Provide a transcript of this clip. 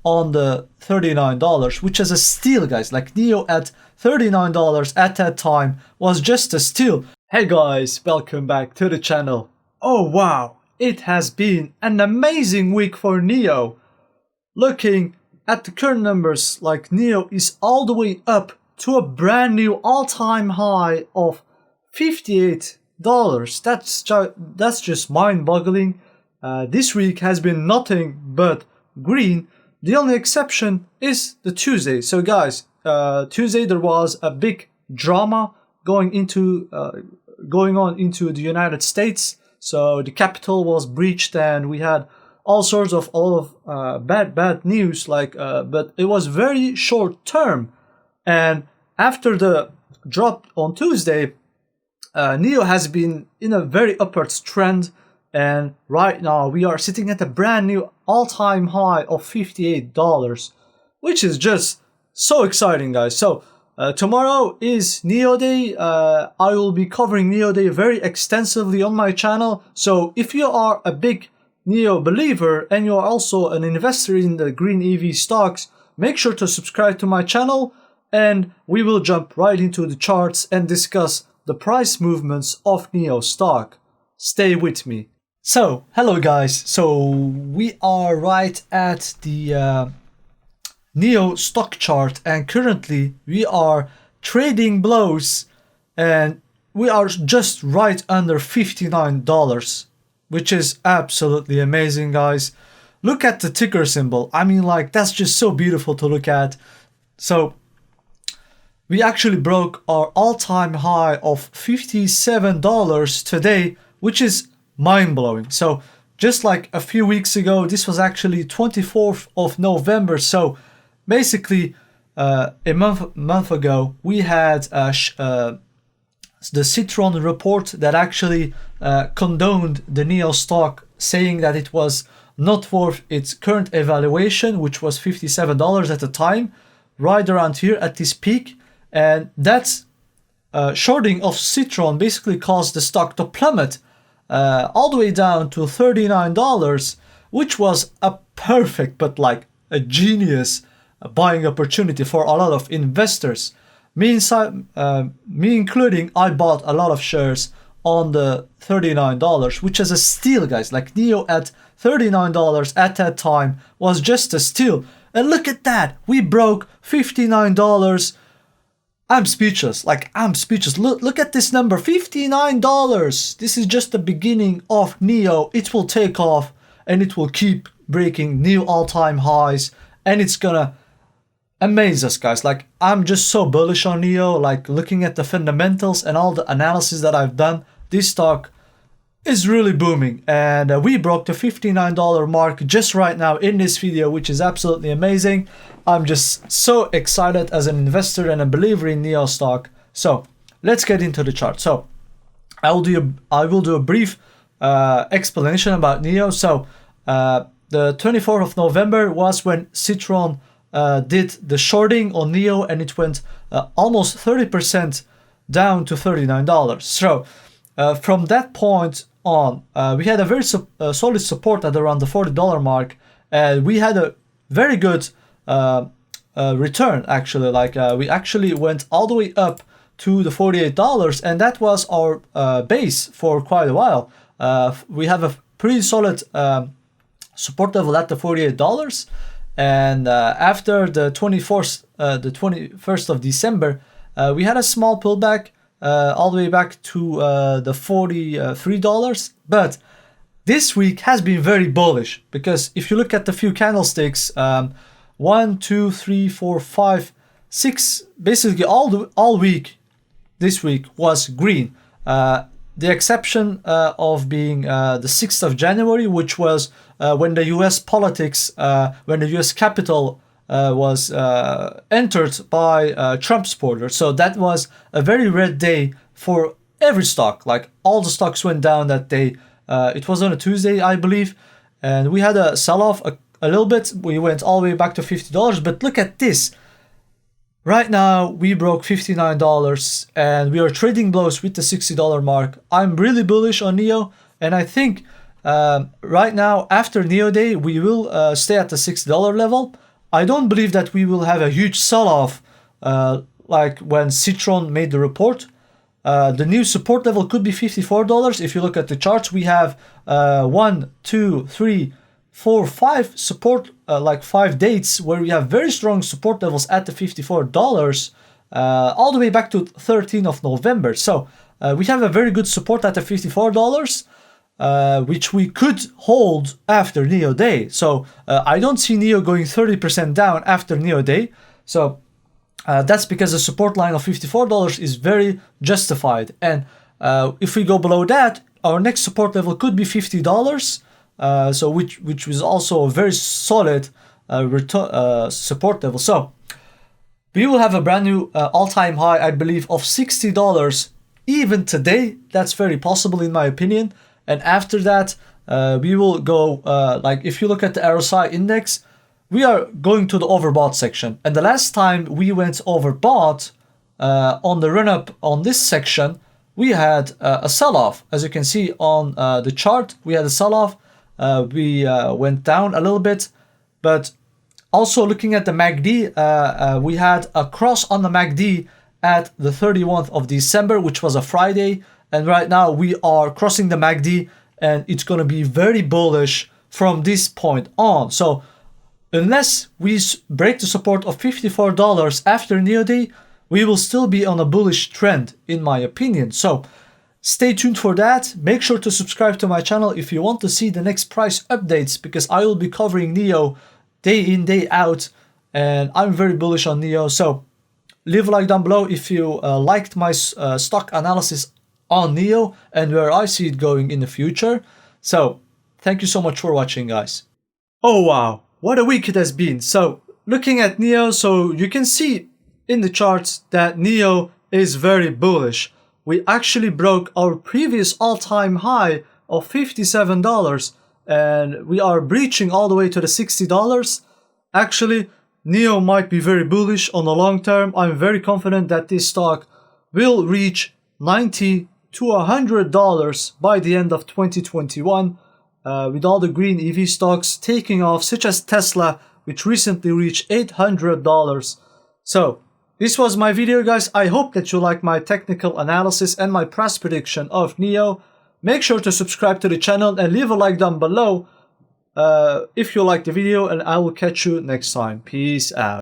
on the $39, which is a steal, guys. Like NIO at $39 at that time was just a steal. Hey guys, welcome back to the channel. Oh wow, it has been an amazing week for NIO. Looking at the current numbers, like NIO is all the way up to a brand new all-time high of $58. That's just mind-boggling. This week has been nothing but green. The only exception is the Tuesday. So guys, Tuesday there was a big drama going on into the United States. So the Capitol was breached, and we had all sorts of bad news. But it was very short term. And after the drop on Tuesday, NIO has been in a very upward trend, and right now we are sitting at a brand new all-time high of $58, which is just so exciting, guys. So tomorrow is Nioday. I will be covering Nioday very extensively on my channel. So if you are a big NIO believer and you are also an investor in the green EV stocks, make sure to subscribe to my channel, and we will jump right into the charts and discuss the price movements of NIO stock. Stay with me. So, hello guys. So we are right at the NIO stock chart, and currently we are trading blows, and we are just right under $59, which is absolutely amazing, guys. Look at the ticker symbol. I mean, like, that's just so beautiful to look at. So we actually broke our all-time high of $57 today, which is mind-blowing. So just like a few weeks ago, this was actually 24th of November. So basically a month ago, we had the Citron report that actually condoned the NIO stock, saying that it was not worth its current evaluation, which was $57 at the time, right around here at this peak. And that shorting of Citron basically caused the stock to plummet all the way down to $39, which was a perfect, but like a genius buying opportunity for a lot of investors. Me including, I bought a lot of shares on the $39, which is a steal, guys. Like NIO at $39 at that time was just a steal. And look at that, we broke $59. I'm speechless. Like, I'm speechless. Look at this number, $59. This is just the beginning of NIO. It will take off, and it will keep breaking new all-time highs, and it's gonna amaze us, guys. Like, I'm just so bullish on NIO. Like, looking at the fundamentals and all the analysis that I've done, this stock is really booming, and we broke the $59 mark just right now in this video, which is absolutely amazing. I'm just so excited as an investor and a believer in NIO stock. So let's get into the chart. So I will do a brief explanation about NIO. So the 24th of November was when Citron did the shorting on NIO, and it went almost 30% down to $39. So from that point on, we had a very solid support at around the $40 mark, and we had a very good return, actually. Like, we actually went all the way up to the $48, and that was our base for quite a while. We have a pretty solid support level at the $48, and after the 21st of December, we had a small pullback all the way back to the $43. But this week has been very bullish, because if you look at the few candlesticks, 1, 2, 3, 4, 5, 6, basically all week this week was green. The exception of being the 6th of January, which was when the US politics, when the US Capitol was entered by Trump supporters. So that was a very red day for every stock. Like, all the stocks went down that day. It was on a Tuesday, I believe, and we had a sell-off a little bit. We went all the way back to $50, but look at this. Right now, we broke $59, and we are trading blows with the $60 mark. I'm really bullish on NIO, and I think right now, after Nioday, we will stay at the $6 level. I don't believe that we will have a huge sell-off like when Citron made the report. The new support level could be $54. If you look at the charts, we have 1, 2, 3, 4, 5 support, like 5 dates where we have very strong support levels at the $54 all the way back to 13th of November. So we have a very good support at the $54, which we could hold after Nioday. So I don't see NIO going 30% down after Nioday. So that's because the support line of $54 is very justified. And if we go below that, our next support level could be $50. So which was also a very solid support level. So we will have a brand new all-time high, I believe, of $60 even today. That's very possible in my opinion. And after that, we will go, like if you look at the RSI index, we are going to the overbought section. And the last time we went overbought on the run-up on this section, we had a sell-off. As you can see on the chart, we had a sell-off. We went down a little bit, but also looking at the MACD, we had a cross on the MACD at the 31st of December, which was a Friday. And right now we are crossing the MACD and it's going to be very bullish from this point on. So unless we break the support of $54 after Nioday, we will still be on a bullish trend in my opinion. So stay tuned for that. Make sure to subscribe to my channel if you want to see the next price updates, because I will be covering NIO day in, day out, and I'm very bullish on NIO. So leave a like down below if you liked my stock analysis on NIO and where I see it going in the future. So thank you so much for watching, guys. Oh wow, what a week it has been. So looking at NIO, so you can see in the charts that NIO is very bullish. We actually broke our previous all-time high of $57 and we are breaching all the way to the $60. Actually, NIO might be very bullish on the long term. I'm very confident that this stock will reach $90 to $100 by the end of 2021, with all the green EV stocks taking off, such as Tesla, which recently reached $800. So this was my video, guys. I hope that you like my technical analysis and my price prediction of NIO. Make sure to subscribe to the channel and leave a like down below if you like the video, and I will catch you next time. Peace out.